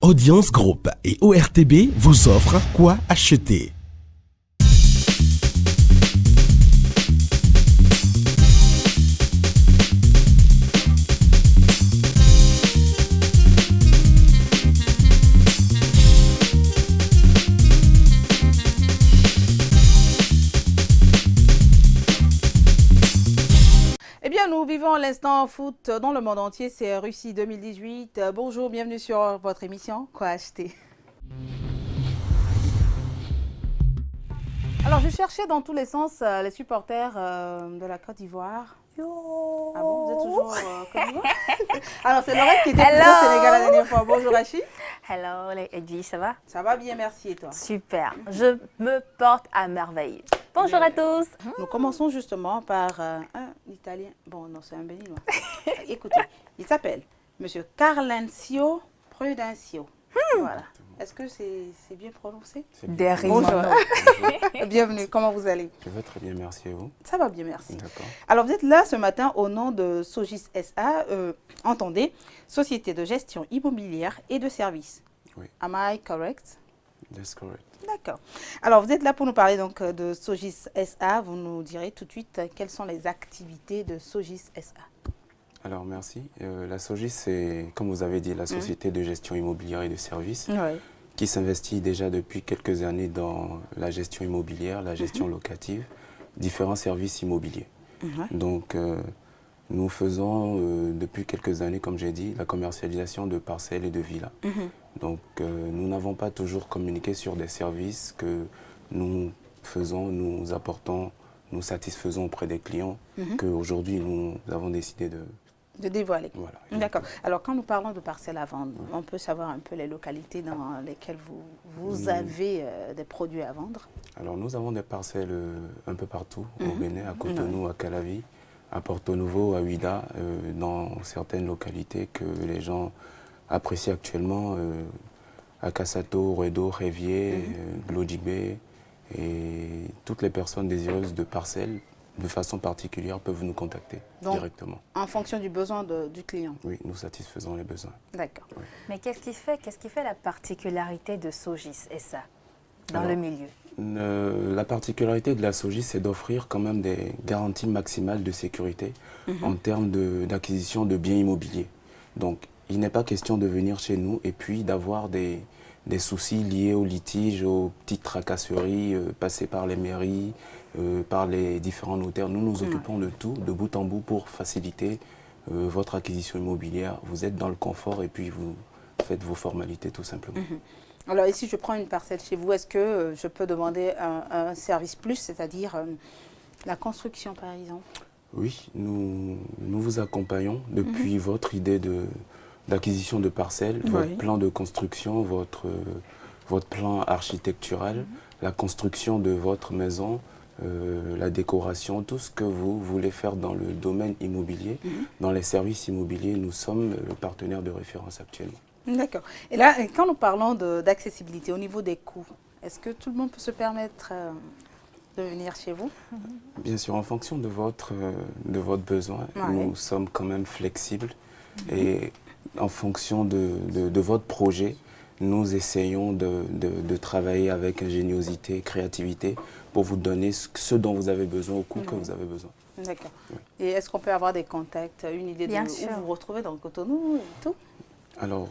Audience Group et ORTB vous offrent quoi acheter. Nous vivons l'instant foot dans le monde entier, c'est Russie 2018. Bonjour, bienvenue sur votre émission Quoi acheter. Alors, je cherchais dans tous les sens les supporters de la Côte d'Ivoire. Yo. Ah bon, vous êtes toujours Côte d'Ivoire? Alors, c'est Laurette qui était au Sénégal la dernière fois. Bonjour, Rachid. Hello, Edgy, ça va? Ça va bien, merci. Et toi? Super, je me porte à merveille. Bonjour à tous. Nous commençons justement par un Italien. Bon, non, c'est un Béninois. Écoutez, il s'appelle Monsieur Carlencio Prudencio. Voilà. Est-ce que c'est bien prononcé? Bonjour. Bienvenue, comment vous allez? Je vais très bien, merci, et vous? Ça va bien, merci. D'accord. Alors, vous êtes là ce matin au nom de Sogis SA, entendez, Société de gestion immobilière et de services. Oui. Am I correct? That's correct. D'accord. Alors, vous êtes là pour nous parler donc de Sogis SA. Vous nous direz tout de suite quelles sont les activités de Sogis SA. Alors, merci. La Sogis, c'est, comme vous avez dit, la société de gestion immobilière et de services qui s'investit déjà depuis quelques années dans la gestion immobilière, la gestion locative, différents services immobiliers. Donc, nous faisons depuis quelques années, comme j'ai dit, la commercialisation de parcelles et de villas. Donc, nous n'avons pas toujours communiqué sur des services que nous faisons, nous apportons, nous satisfaisons auprès des clients, qu'aujourd'hui nous avons décidé de dévoiler. Voilà. D'accord. Alors, quand nous parlons de parcelles à vendre, on peut savoir un peu les localités dans lesquelles vous avez des produits à vendre? Alors, nous avons des parcelles un peu partout, au Bénin, à Cotonou, à Calavi, à Porto Novo, à Ouida, dans certaines localités que les gens apprécient actuellement, à Kassato, Redo, Révier, Glodjibé, et toutes les personnes désireuses de parcelles de façon particulière peuvent nous contacter directement. En fonction du besoin du client? Oui, nous satisfaisons les besoins. D'accord. Oui. Mais qu'est-ce qui fait la particularité de Sogis SA dans le milieu? La particularité de la Sogis, c'est d'offrir quand même des garanties maximales de sécurité en termes d'acquisition de biens immobiliers. Donc, il n'est pas question de venir chez nous et puis d'avoir des soucis liés aux litiges, aux petites tracasseries, passer par les mairies, par les différents notaires. Nous nous occupons de tout, de bout en bout, pour faciliter votre acquisition immobilière. Vous êtes dans le confort et puis vous faites vos formalités tout simplement. Alors ici, je prends une parcelle chez vous. Est-ce que je peux demander un service plus, c'est-à-dire la construction par exemple? Oui, nous vous accompagnons depuis votre idée d'acquisition de parcelles, votre plan de construction, votre plan architectural, la construction de votre maison, la décoration, tout ce que vous voulez faire dans le domaine immobilier, dans les services immobiliers, nous sommes le partenaire de référence actuellement. D'accord. Et là, quand nous parlons d'accessibilité au niveau des coûts, est-ce que tout le monde peut se permettre de venir chez vous? Bien sûr, en fonction de votre besoin, nous sommes quand même flexibles et en fonction de votre projet, nous essayons de travailler avec ingéniosité, créativité pour vous donner ce dont vous avez besoin au coût que vous avez besoin. D'accord. Oui. Et est-ce qu'on peut avoir des contacts, une idée de où vous vous retrouvez dans le Cotonou et tout? Alors,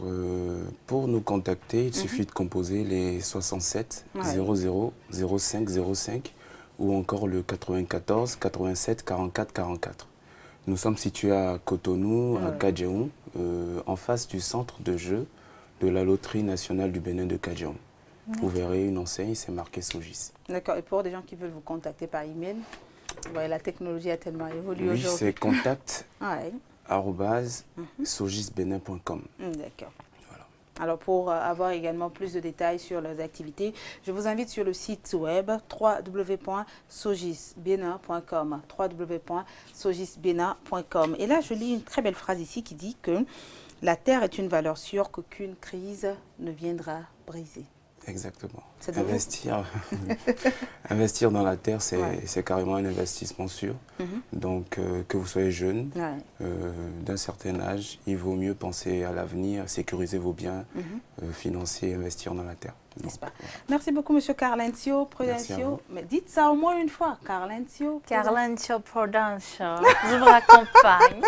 pour nous contacter, il suffit de composer les 67 00 05 05 ou encore le 94 87 44 44. Nous sommes situés à Cotonou, à Kadjeoum, en face du centre de jeu de la Loterie nationale du Bénin de Kadjeoum. Vous verrez une enseigne, c'est marqué Sogis. D'accord. Et pour des gens qui veulent vous contacter par email, la technologie a tellement évolué aujourd'hui. Oui, c'est contact @sogisbenin.com. D'accord. Voilà. Alors pour avoir également plus de détails sur leurs activités, je vous invite sur le site web www.sogisbenin.com www.sogisbenin.com. Et là, je lis une très belle phrase ici qui dit que la terre est une valeur sûre qu'aucune crise ne viendra briser. Exactement. C'est de Investir dans la terre, c'est carrément un investissement sûr. Donc, que vous soyez jeune, d'un certain âge, il vaut mieux penser à l'avenir, sécuriser vos biens financiers, investir dans la terre. N'est-ce pas? Merci beaucoup, Monsieur Carlencio Prudencio. Mais dites ça au moins une fois, Carlencio. Carlencio Prudencio, je vous accompagne.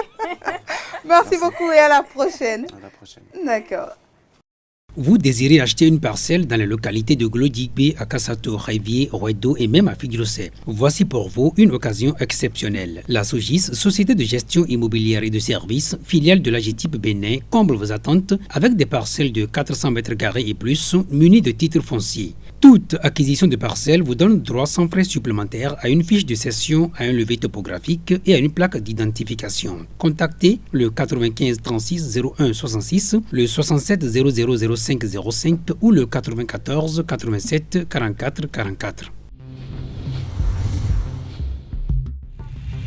Merci beaucoup et à la prochaine. À la prochaine. D'accord. Vous désirez acheter une parcelle dans la localité de Glodigbe, à Kassato, Révier, Rouedo et même à Figuilocé. Voici pour vous une occasion exceptionnelle. La Sogis, société de gestion immobilière et de services, filiale de la GTIP Bénin, comble vos attentes avec des parcelles de 400 mètres carrés et plus, munies de titres fonciers. Toute acquisition de parcelles vous donne droit sans frais supplémentaires à une fiche de cession, à un levé topographique et à une plaque d'identification. Contactez le 95 36 01 66, le 67 00 05 05 ou le 94 87 44 44.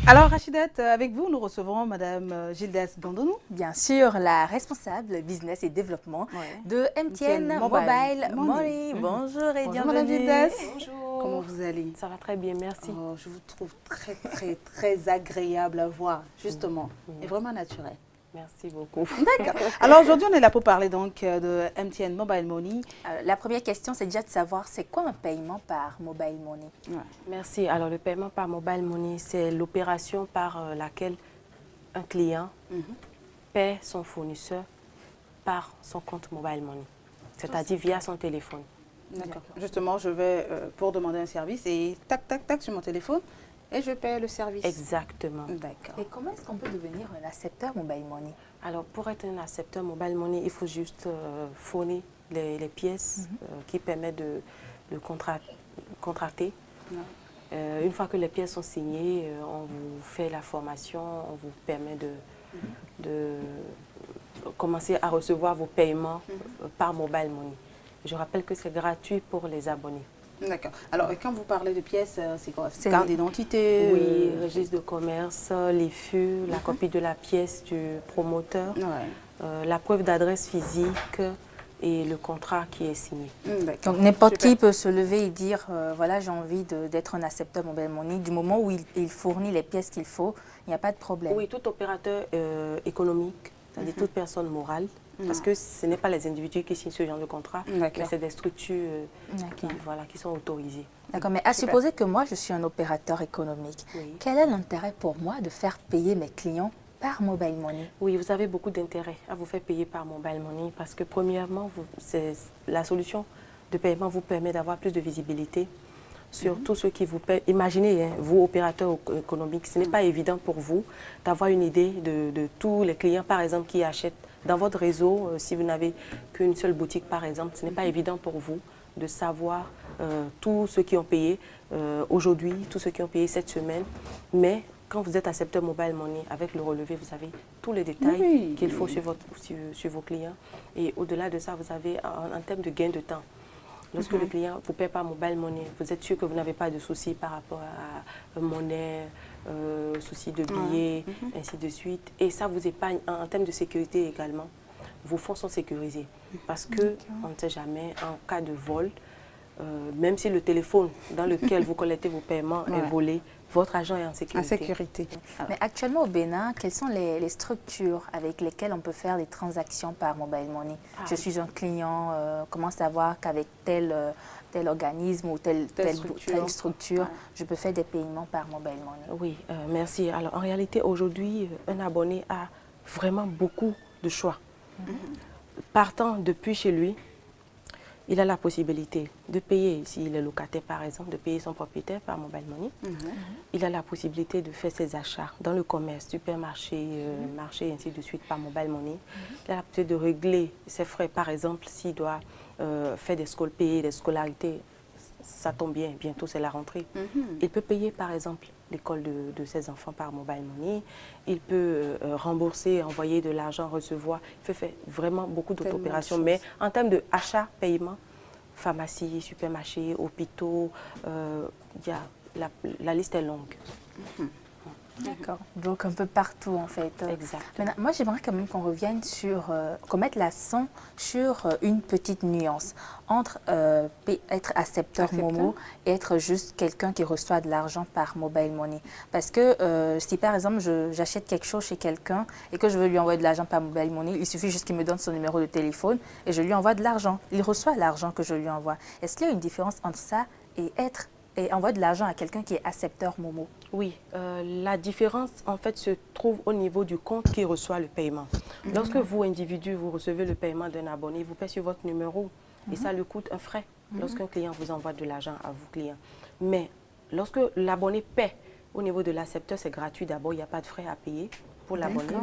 Alors, Rachidat, avec vous, nous recevrons Madame Gildas Gandonou. Bien sûr, la responsable business et développement de MTN Mobile Money. Bonjour et bienvenue. Madame Gildas. Bonjour. Comment vous allez? Ça va très bien, merci. Oh, je vous trouve très agréable à voir, justement, et vraiment naturel. Merci beaucoup. D'accord. Alors aujourd'hui, on est là pour parler donc de MTN Mobile Money. La première question, c'est déjà de savoir c'est quoi un paiement par Mobile Money? Merci. Alors le paiement par Mobile Money, c'est l'opération par laquelle un client paie son fournisseur par son compte Mobile Money, c'est-à-dire via son téléphone. D'accord. Justement, je vais pour demander un service et tac, tac, tac sur mon téléphone et je paie le service. Exactement. D'accord. Et comment est-ce qu'on peut devenir un accepteur Mobile Money? Alors pour être un accepteur Mobile Money, il faut juste fournir les pièces qui permettent de contracter. Une fois que les pièces sont signées, on vous fait la formation, on vous permet de commencer à recevoir vos paiements par Mobile Money. Je rappelle que c'est gratuit pour les abonnés. D'accord. Alors, quand vous parlez de pièces, c'est quoi? C'est carte d'identité? Oui, registre de commerce, les FU, la copie de la pièce du promoteur, la preuve d'adresse physique et le contrat qui est signé. Donc, n'importe qui peut se lever et dire, voilà, j'ai envie d'être un accepteur Mobile Money. Du moment où il fournit les pièces qu'il faut, il n'y a pas de problème. Oui, tout opérateur économique, c'est-à-dire toute personne morale, parce que ce n'est pas les individus qui signent ce genre de contrat, mais c'est des structures qui sont autorisées. D'accord, mais à supposer que moi, je suis un opérateur économique, quel est l'intérêt pour moi de faire payer mes clients par Mobile Money? Oui, vous avez beaucoup d'intérêt à vous faire payer par Mobile Money parce que premièrement, la solution de paiement vous permet d'avoir plus de visibilité sur tout ce qui vous paie. Imaginez, hein, vous, opérateurs économiques, ce n'est pas évident pour vous d'avoir une idée de tous les clients, par exemple, qui achètent dans votre réseau. Si vous n'avez qu'une seule boutique, par exemple, ce n'est pas évident pour vous de savoir tous ceux qui ont payé aujourd'hui, tous ceux qui ont payé cette semaine. Mais quand vous êtes accepteur Mobile Money, avec le relevé, vous avez tous les détails qu'il faut sur vos clients. Et au-delà de ça, vous avez en termes de gain de temps. Lorsque le client vous paie par Mobile Money, vous êtes sûr que vous n'avez pas de soucis par rapport à monnaie, soucis de billets, ainsi de suite. Et ça vous épargne en termes de sécurité également. Vos fonds sont sécurisés parce qu'on ne sait jamais, en cas de vol, même si le téléphone dans lequel vous collectez vos paiements est volé, votre argent est en sécurité. En sécurité. Mais actuellement au Bénin, quelles sont les structures avec lesquelles on peut faire des transactions par Mobile Money? Je suis un client, comment savoir qu'avec tel organisme ou telle structure, je peux faire des paiements par Mobile Money? Oui, merci. Alors en réalité, aujourd'hui, un abonné a vraiment beaucoup de choix. Partant depuis chez lui, il a la possibilité de payer, s'il est locataire par exemple, de payer son propriétaire par Mobile Money. Il a la possibilité de faire ses achats dans le commerce, supermarché, marché, ainsi de suite par Mobile Money. Il a la possibilité de régler ses frais, par exemple, s'il doit faire payer des scolarités. Ça tombe bien, bientôt c'est la rentrée. Il peut payer par exemple l'école de ses enfants par Mobile Money. Il peut rembourser, envoyer de l'argent, recevoir. Il peut faire vraiment beaucoup d'autres opérations. Mais en termes d'achat, paiement, pharmacie, supermarché, hôpitaux, la liste est longue. D'accord. Donc un peu partout en fait. Exact. Maintenant, moi j'aimerais quand même qu'on revienne sur, qu'on mette l'accent sur une petite nuance entre être accepteur Momo et être juste quelqu'un qui reçoit de l'argent par mobile money. Parce que si par exemple j'achète quelque chose chez quelqu'un et que je veux lui envoyer de l'argent par mobile money, il suffit juste qu'il me donne son numéro de téléphone et je lui envoie de l'argent. Il reçoit l'argent que je lui envoie. Est-ce qu'il y a une différence entre ça et envoyer de l'argent à quelqu'un qui est accepteur Momo? Oui, la différence en fait se trouve au niveau du compte qui reçoit le paiement. Lorsque vous, individu, vous recevez le paiement d'un abonné, vous payez sur votre numéro et ça lui coûte un frais lorsqu'un client vous envoie de l'argent à vous, client. Mais lorsque l'abonné paie au niveau de l'accepteur, c'est gratuit d'abord, il n'y a pas de frais à payer pour l'abonné.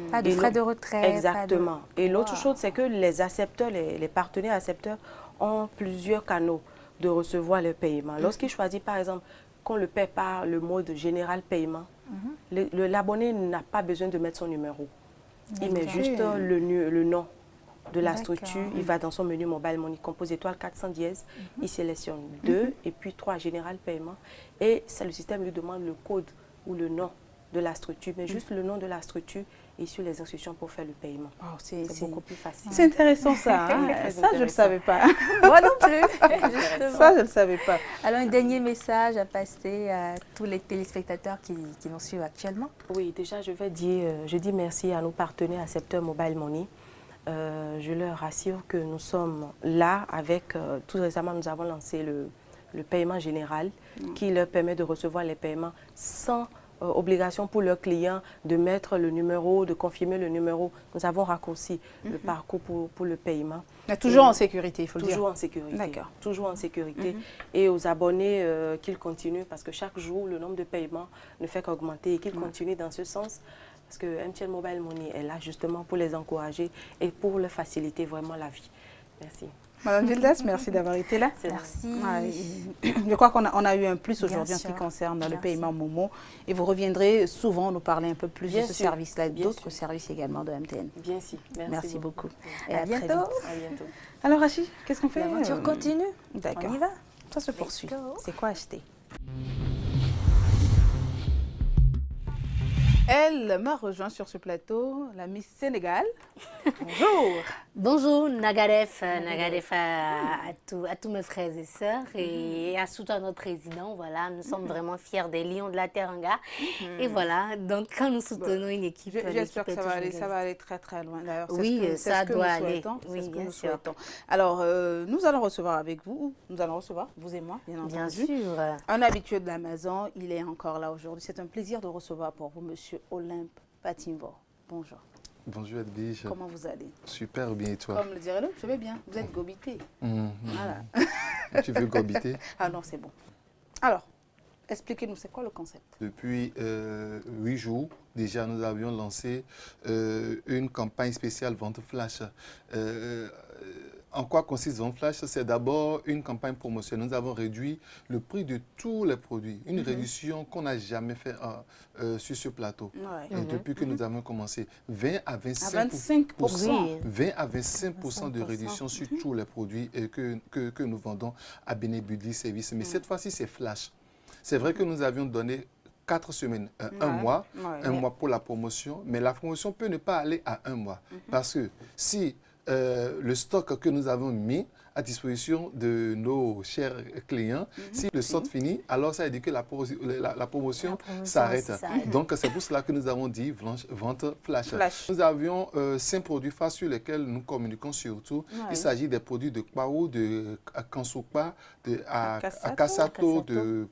Pas de frais de retrait. Exactement. Et l'autre chose, c'est que les accepteurs, les partenaires accepteurs ont plusieurs canaux de recevoir le paiement. Lorsqu'il choisit par exemple qu'on le paie par le mode général paiement, l'abonné n'a pas besoin de mettre son numéro. Il met juste le nom de la structure, il va dans son menu mobile money, compose étoile 400 dièse, il sélectionne 2 et puis 3 général paiement et le système lui demande le code ou le nom de la structure, mais juste le nom de la structure et sur les instructions pour faire le paiement. Oh, c'est beaucoup plus facile. C'est intéressant ça, hein? Ça je ne le savais pas. Moi non plus. Ça je ne le savais pas. Alors un dernier message à passer à tous les téléspectateurs qui nous suivent actuellement. Oui, déjà je dis merci à nos partenaires accepteurs Mobile Money. Je leur rassure que nous sommes là avec, tout récemment nous avons lancé le paiement général qui leur permet de recevoir les paiements sans obligation pour leurs clients de mettre le numéro, de confirmer le numéro. Nous avons raccourci le parcours pour le paiement. Mais toujours en sécurité, il faut le dire. Toujours en sécurité. D'accord. Toujours en sécurité. Et aux abonnés qu'ils continuent, parce que chaque jour, le nombre de paiements ne fait qu'augmenter et qu'ils continuent dans ce sens. Parce que MTN Mobile Money est là justement pour les encourager et pour leur faciliter vraiment la vie. Merci. Madame Gildas, merci d'avoir été là. Merci. Je crois qu'on a eu un plus aujourd'hui en ce qui concerne le paiement Momo. Et vous reviendrez souvent nous parler un peu plus de ce service-là et d'autres services également de MTN. Bien sûr. Merci beaucoup. Et à bientôt. À bientôt. Alors Rachid, qu'est-ce qu'on fait? L'aventure continue. D'accord. On y va. Ça se poursuit. C'est quoi acheter? Elle m'a rejoint sur ce plateau, la Miss Sénégal. Bonjour. Bonjour, Nagaref à tous mes frères et sœurs et à tout notre président. Voilà, nous sommes vraiment fiers des Lions de la Teranga. Et voilà, donc quand nous soutenons une équipe... J'espère que ça va aller très très loin. Oui, ça doit aller. Oui, bien sûr. Alors, nous allons recevoir avec vous, vous et moi, bien entendu. Bien sûr. Un habitué de l'Amazon, il est encore là aujourd'hui. C'est un plaisir de recevoir pour vous, Monsieur Olympe Patimbo. Bonjour. Bonjour Edwige. Comment vous allez? Super bien et toi? Comme le dirait l'autre, je vais bien. Vous êtes gobité. Voilà. Tu veux gobiter? Ah non, c'est bon. Alors, expliquez-nous, c'est quoi le concept? Depuis 8 jours, déjà nous avions lancé une campagne spéciale Vente Flash. En quoi consiste Vente Flash? C'est d'abord une campagne promotionnelle. Nous avons réduit le prix de tous les produits. Une réduction qu'on n'a jamais fait sur ce plateau. Depuis que nous avons commencé. 20 à 25% de réduction sur tous les produits que nous vendons à Benebudi Service. Mais cette fois-ci, c'est Flash. C'est vrai que nous avions donné 4 semaines, un mois pour la promotion. Mais la promotion peut ne pas aller à un mois. Parce que si... le stock que nous avons mis à disposition de nos chers clients, si le stock finit, alors ça veut dire que la promotion s'arrête. Donc, c'est pour cela que nous avons dit vente flash. Nous avions 5 produits phares sur lesquels nous communiquons surtout. Il s'agit des produits de Kwao, de Kansoukpa, de Akasato, de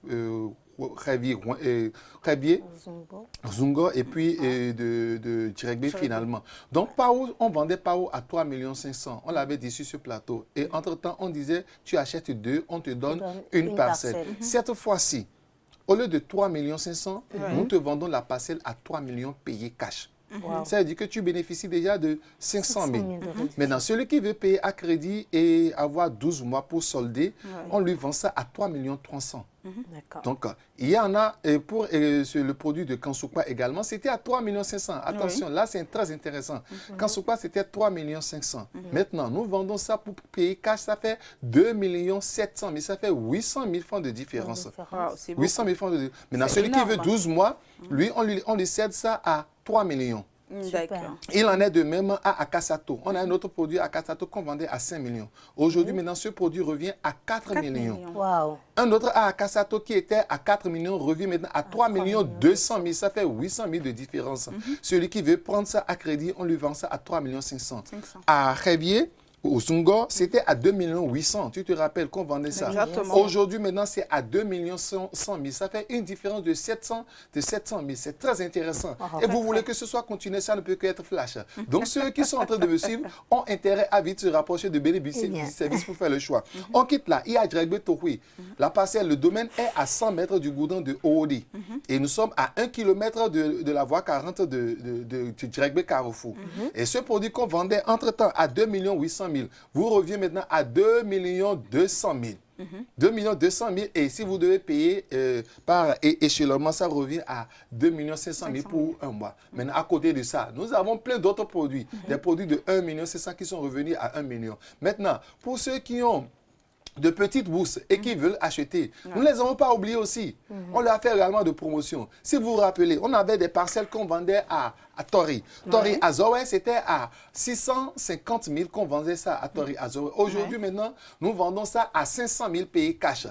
Zungo et puis de Djiregbe finalement. Donc, on vendait Pao à 3 500 000. On l'avait dit sur ce plateau. Et entre-temps, on disait, tu achètes 2, on te donne une parcelle. Cette fois-ci, au lieu de 3 500 000, nous te vendons la parcelle à 3 millions payés cash. Ça veut dire que tu bénéficies déjà de 500 000. Maintenant, celui qui veut payer à crédit et avoir 12 mois pour solder, on lui vend ça à 3 300 000. D'accord. Donc, il y en a pour sur le produit de Kansukwa également, c'était à 3 500 000. Attention, là, c'est très intéressant. Kansukwa, c'était 3 500 000. Maintenant, nous vendons ça pour payer cash, ça fait 2 700 000. Ça fait 800 000 francs de différence. Wow, 800 000 francs de différence. Maintenant, celui qui veut 12 mois, lui, on lui cède ça à 3 millions. D'accord. Il en est de même à Akasato. On a un autre produit à Akasato qu'on vendait à 5 millions. Aujourd'hui, maintenant, ce produit revient à 4 millions. Wow. Un autre à Akasato qui était à 4 millions revient maintenant à 3 millions 200 000. Ça fait 800 000 de différence. Celui qui veut prendre ça à crédit, on lui vend ça à 3 millions 500. À Révier, au Sungo, c'était à 2 800 000. Tu te rappelles qu'on vendait ça. Aujourd'hui, maintenant, c'est à 2 100 000. Ça fait une différence de 700 000. C'est très intéressant. Et vous voulez que ce soit continué, ça ne peut qu'être flash. Donc, ceux qui sont en train de me suivre ont intérêt à vite se rapprocher de bénéficier du service pour faire le choix. On quitte là. Il y a Dregbe Tohui. La parcelle, le domaine est à 100 mètres du goudron de Oodi. Et nous sommes à 1 km de la voie 40 de Dregbe Carrefour. Et ce produit qu'on vendait entre-temps à 2 800 000, vous revenez maintenant à 2 200 000. 2 200 000 et si vous devez payer par échelonnement, ça revient à 2 500 000 pour un mois. Maintenant, à côté de ça, nous avons plein d'autres produits. Des produits de 1 500 000 qui sont revenus à 1 million. Maintenant, pour ceux qui ont de petites bourses et qui veulent acheter, nous ne les avons pas oubliés aussi. On leur a fait également de promotion. Si vous vous rappelez, on avait des parcelles qu'on vendait à Tori. Tori Azoé, c'était à 650 000 qu'on vendait ça à Tori Azoé. Aujourd'hui, maintenant, nous vendons ça à 500 000 payés cash.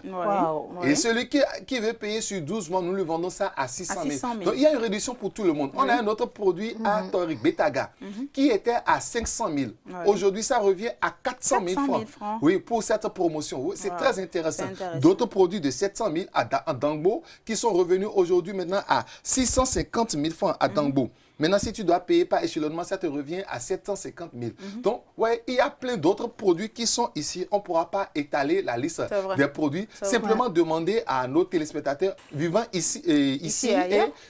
Et celui qui veut payer sur 12 mois, nous lui vendons ça à 600 000. Donc, il y a une réduction pour tout le monde. On a un autre produit à Tori, Betaga, qui était à 500 000. Aujourd'hui, ça revient à 400 000 francs. Oui, pour cette promotion. C'est très intéressant. D'autres produits de 700 000 à Dangbo qui sont revenus aujourd'hui maintenant à 650 000 francs à Dangbo. Maintenant, si tu dois payer par échelonnement, ça te revient à 750 000. Donc, ouais, il y a plein d'autres produits qui sont ici. On ne pourra pas étaler la liste des produits. Simplement demander à nos téléspectateurs vivant ici et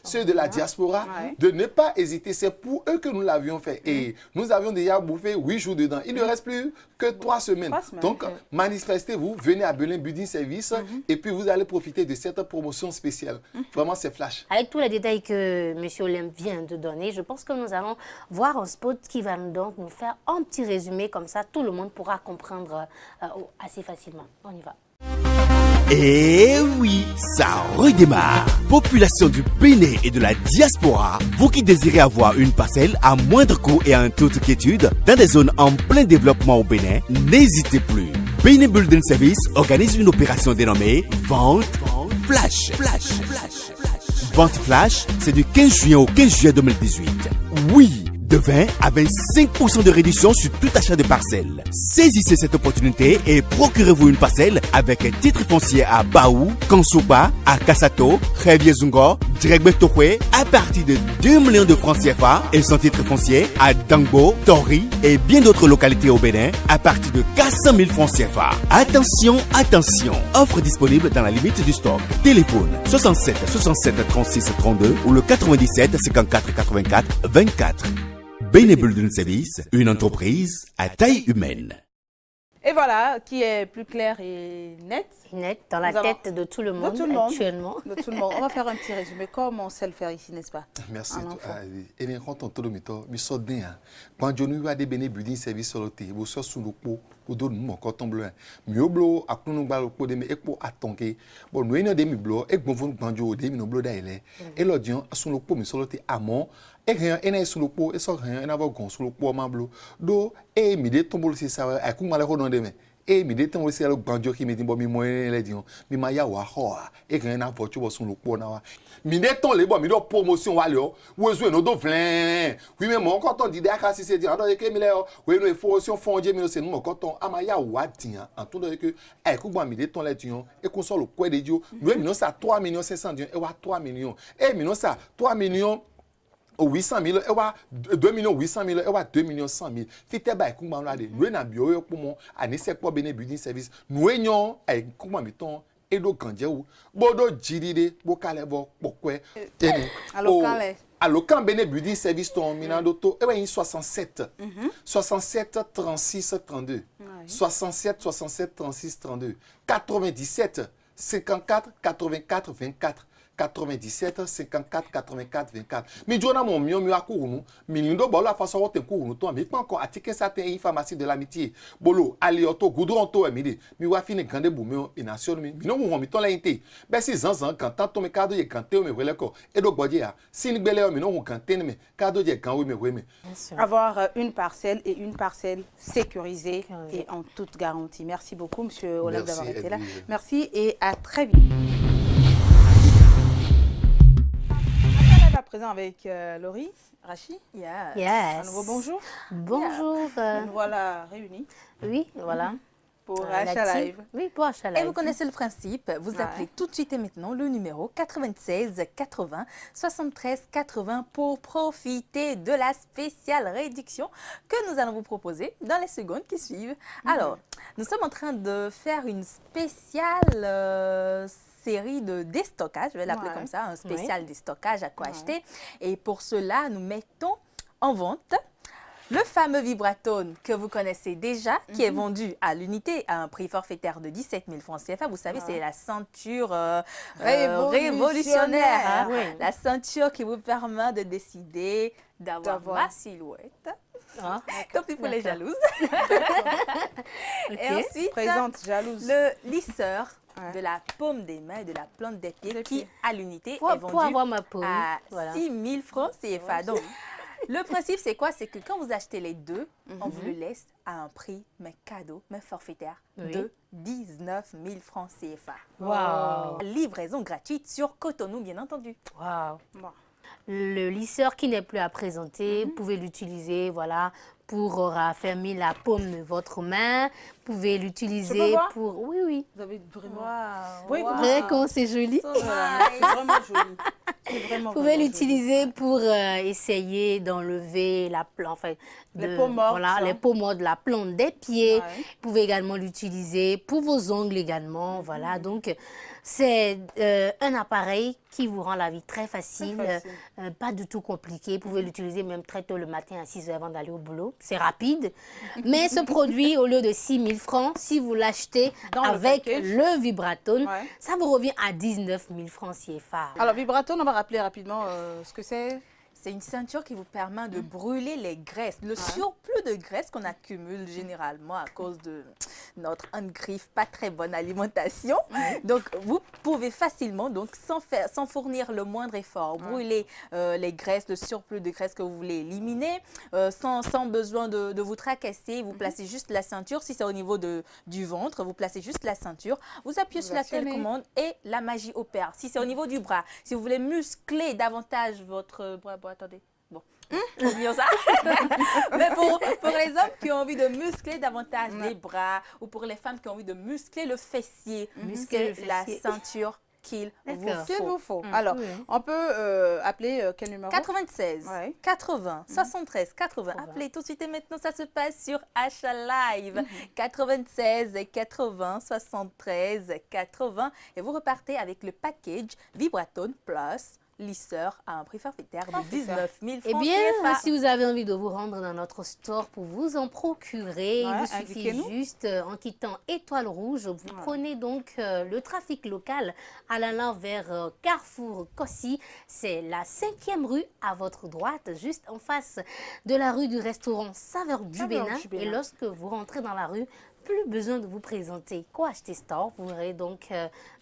ceux de la diaspora de ne pas hésiter. C'est pour eux que nous l'avions fait. Et nous avions déjà bouffé 8 jours dedans. Il ne reste plus que 3 semaines. Donc, manifestez-vous, venez à Belém Building Service et puis vous allez profiter de cette promotion spéciale. Vraiment, c'est flash. Avec tous les détails que M. Olem vient de donner, je pense que nous allons voir un spot qui va donc nous faire un petit résumé, comme ça tout le monde pourra comprendre assez facilement. On y va. Et oui, ça redémarre. Population du Bénin et de la diaspora, vous qui désirez avoir une parcelle à moindre coût et en toute quiétude dans des zones en plein développement au Bénin, n'hésitez plus. Bénin Building Service organise une opération dénommée Vente Flash. Vente Flash, c'est du 15 juin au 15 juillet 2018. Oui, de 20 à 25% de réduction sur tout achat de parcelles. Saisissez cette opportunité et procurez-vous une parcelle avec un titre foncier à Baou, Kansouba, à Kassato, Révier-Zungo, Dregbe Tohwe à partir de 2 millions de francs CFA et son titre foncier à Dangbo, Tori et bien d'autres localités au Bénin à partir de 400 000 francs CFA. Attention, attention, offre disponible dans la limite du stock. Téléphone 67 67 36 32 ou le 97 54 84 24. Bénin Building Service, une entreprise à taille humaine. Et voilà, qui est plus clair et net. Net, dans la tête de tout le monde actuellement. De tout le monde. On va faire un petit résumé, comme on sait le faire ici, n'est-ce pas? Merci. Et les gens ont tout le temps, mais ça bien. Quand je nous vois des Bénin Building Service sur le thé, vous sortez sous le pot, vous donnez mon coton blanc. Mieux blanc, à nous blanc le pot de mes échos à tonker. Bon, nous avons des mi blanc, et bon vous banjo des mi blanc d'ailleurs. Et l'audience sous le pot, mais sur le thé à mon. Et rien, et sous le pot, et sans rien, et avoir gon sous le pot, ma blanc. Do, et mi de tombe le ça, à coup mal redonner demain. Et mi de tombe le banjo qui me dit bon mi moyen les dions, mi ma ya wa hoa, et rien à voiture sur le pot na. Mi de ton les bon mi de promotion wa le, ou zo no do vlin. Oui mais mon quand on dit d'accord si c'est dire dans que mi le, oui no formation fondé mi no c'est mon quand on amaya wa tian, en tout que e ku bon mi de ton les dions et qu'on sort le quoi de dio, nous mi no ça 3 500 000 et wa 3 millions. Et mi no ça 3 millions 800 000, et 2 800 000, et 2 100 000. Fite ba kumba la de, nous na bio pour mon anese pour Bénin Building Service. Nous enyon ay kumba miton et do ganje ou bodo jiride bo kalebo pokwe teni. Alokan Bénin Building Service ton minando to e 67 67 36 32 67 67 36 32 97 54 84 24. 97 54 84 24. Mais Jonah mon mieux à Kourounou, Milindo Bola façon de Kourounou, toi, mais pas encore attiquer certaines pharmacie de l'amitié. Bolo, Alioto, Goudronto, et midi. Mais wa fini grande boumé et nation, mais non, on miton la inte. Ben si Zanzan, quand tant mes cadeaux et canté, mais voilà quoi. Et donc, Bodia, si une belle mais non, on canté, mais cadeau et quand oui, mais. Avoir une parcelle et une parcelle sécurisée et en toute garantie. Merci beaucoup, monsieur Olaf, d'avoir été là. Merci et à très vite. À présent avec Laurie, Rachi. Yes. Un nouveau bonjour. Bonjour. Nous voilà réunis. Oui, voilà. Pour Achat Live. Oui, pour Achat Live. Et vous connaissez le principe, vous appelez tout de suite et maintenant le numéro 96 80 73 80 pour profiter de la spéciale réduction que nous allons vous proposer dans les secondes qui suivent. Alors, nous sommes en train de faire une spéciale série de déstockage, je vais l'appeler comme ça, un spécial déstockage à quoi acheter. Et pour cela, nous mettons en vente le fameux Vibratone que vous connaissez déjà, qui est vendu à l'unité à un prix forfaitaire de 17 000 francs CFA. Vous savez, c'est la ceinture révolutionnaire. Hein? La ceinture qui vous permet de décider d'avoir ma silhouette. Tant pis pour les jalouses. Et ensuite, présente jalouse. Le lisseur de la paume des mains et de la plante des pieds qui, à l'unité, est vendu pour avoir ma paume. à 6 000 francs CFA. Donc, le principe, c'est quoi? C'est que quand vous achetez les deux, on vous le laisse à un prix, mais cadeau, mais forfaitaire, de 19 000 francs CFA. Wow. Livraison gratuite sur Cotonou, bien entendu. Wow. Le lisseur qui n'est plus à présenter, vous pouvez l'utiliser, voilà, pour raffermir la paume de votre main. Vous pouvez l'utiliser pour... Oui, oui. Vous avez vraiment... Oui, Vous voyez comment c'est joli? C'est vraiment joli. Vous pouvez l'utiliser pour essayer d'enlever la plante, enfin, les peaux mortes, voilà, les peaux mortes de la plante des pieds. Vous pouvez également l'utiliser pour vos ongles également. Voilà, donc c'est un appareil qui vous rend la vie très facile, pas du tout compliqué. Vous pouvez l'utiliser même très tôt le matin à 6 h avant d'aller au boulot. C'est rapide. Mais ce produit, au lieu de 6 000 francs, si vous l'achetez avec le Vibratone, ça vous revient à 19 000 francs CFA. Alors, Vibratone, on va rappeler rapidement ce que c'est. C'est une ceinture qui vous permet de brûler les graisses, le surplus de graisse qu'on accumule généralement à cause de notre griffe pas très bonne alimentation. Donc, vous pouvez facilement, donc sans fournir le moindre effort, brûler les graisses, le surplus de graisse que vous voulez éliminer, sans besoin de vous tracasser. Vous placez juste la ceinture. Si c'est au niveau du ventre, vous placez juste la ceinture. Vous appuyez sur la télécommande et la magie opère. Si c'est au niveau du bras, si vous voulez muscler davantage votre bras, attendez. Bon, oublions ça. Mais pour les hommes qui ont envie de muscler davantage les bras ou pour les femmes qui ont envie de muscler le fessier, muscler la ceinture qu'il vous faut. Alors, on peut appeler quel numéro? 96 80 73 80. Appelez tout de suite et maintenant, ça se passe sur Achat Live. 96 80 73 80. Et vous repartez avec le package Vibratone Plus lisseur à un prix forfaitaire de 19 000 francs. Eh bien, si vous avez envie de vous rendre dans notre store pour vous en procurer, il vous suffit juste, en quittant Étoile Rouge, vous prenez donc le trafic local allant vers Carrefour Cossy. C'est la 5e rue à votre droite, juste en face de la rue du restaurant Saveur du Bénin. Et lorsque vous rentrez dans la rue, plus besoin de vous présenter Quoi Acheter Store. Vous verrez donc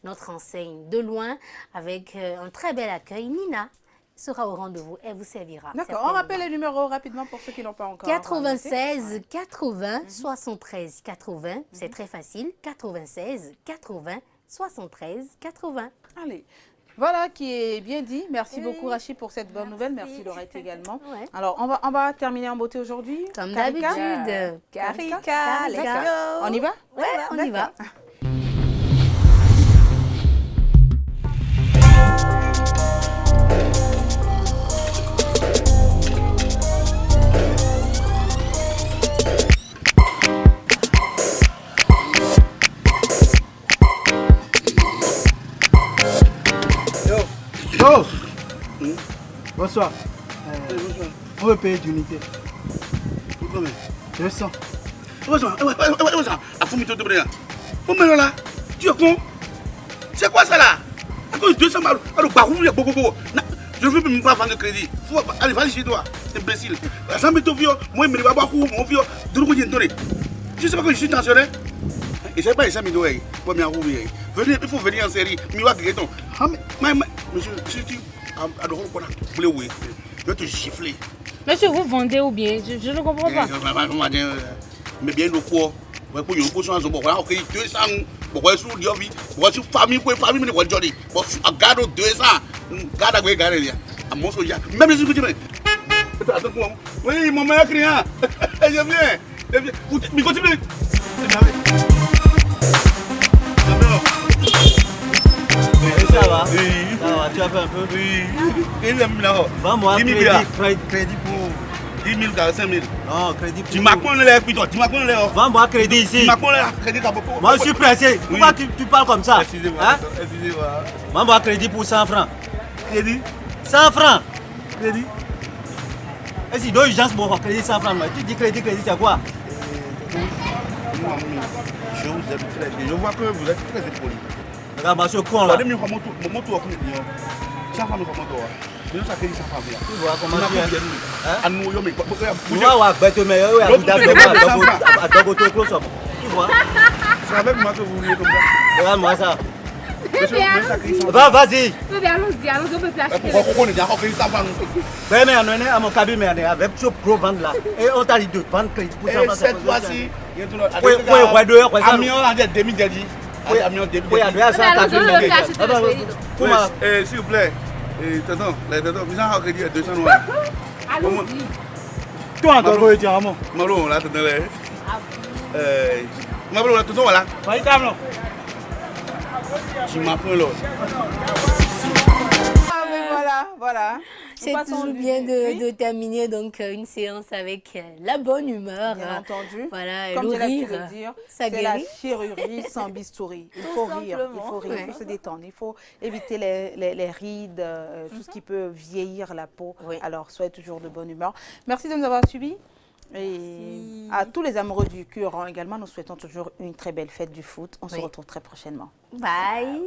notre enseigne de loin avec un très bel accueil. Nina sera au rendez-vous et vous servira. D'accord, on rappelle les numéros rapidement pour ceux qui n'ont pas encore. 96 80 73 80, c'est très facile. 96 80 73 80. Allez. Voilà qui est bien dit. Merci beaucoup Rachid pour cette bonne nouvelle. Merci Laurette également. Alors on va terminer en beauté aujourd'hui. Comme d'habitude. Karika, let's go. On y va? Ouais, on y va. Bonsoir. Bonsoir. On veut payer d'unité. Combien? 200. Bonsoir. À fond, tu es là. Tu es con? C'est quoi ça là? À cause de 200 balles, alors je ne veux même pas vendre de crédit. Allez, vas-y chez toi, imbécile. Ça me dit, moi, je ne vais pas mon vieux, de l'eau, je ne sais pas que je suis tensionnaire. Et c'est pas ça, mais venez, il faut venir en série. Monsieur, si tu je vais te gifler. Monsieur, vous vendez ou bien? Je ne comprends pas. Mais bien le quoi? Pour une potion, on va 200. Pourquoi sur Diovi? Pourquoi sur famille pour famille, mais quoi Johnny? Garde 200. Garde à garder. À mon soja. Même si vous dites, oui, mon meilleur client. Je viens. Mais continue. Ça va? Oui. Ça va, tu as fait un peu? Oui. Il aime là. Vends-moi crédit pour... 10 000, 5 000. Non, crédit pour... Tu m'as connu les plutôt. Tu m'as connu les... Vends-moi crédit ici. Tu m'as connu les crédit à beaucoup. Moi, je suis pressé. Pourquoi tu parles comme ça? Excusez-moi. Hein? Excusez-moi. Vends-moi crédit pour 100 francs. Crédit? 100 francs. Crédit? Et si donne urgence, bon, crédit 100 francs. Tu dis crédit, c'est quoi? Je vous aime très bien. Je vois que vous êtes très impoli. Regarde, moi, ce con là. Tu vois comment tu es? Tu vois? C'est avec moi que vous voulez comme ça. Regarde-moi ça. Vas-y. Allons-y, on peut plus acheter. Pourquoi on est d'accord que ça va Mais on est à mon cabinet avec ce gros vente là. Et on t'a dit de vendre crédit pour ça. Cette fois-ci, il y a tout le monde. Oui, s'il vous plaît. Tonton, vous avez crédit à 200 noirs. Toi, encore, tu as mon. Marron, là, tonton, Marron, là, tonton, voilà. Tu m'apprends là. Ah, mais voilà. C'est toujours bien de terminer donc une séance avec la bonne humeur. Bien entendu. Voilà, comme le rire, c'est la chirurgie sans bistouri. Il faut rire, il faut se détendre, il faut éviter les rides, tout ce qui peut vieillir la peau. Oui. Alors, soyez toujours de bonne humeur. Merci de nous avoir suivis. Et à tous les amoureux du Curan également, nous souhaitons toujours une très belle fête du foot. On se retrouve très prochainement. Bye.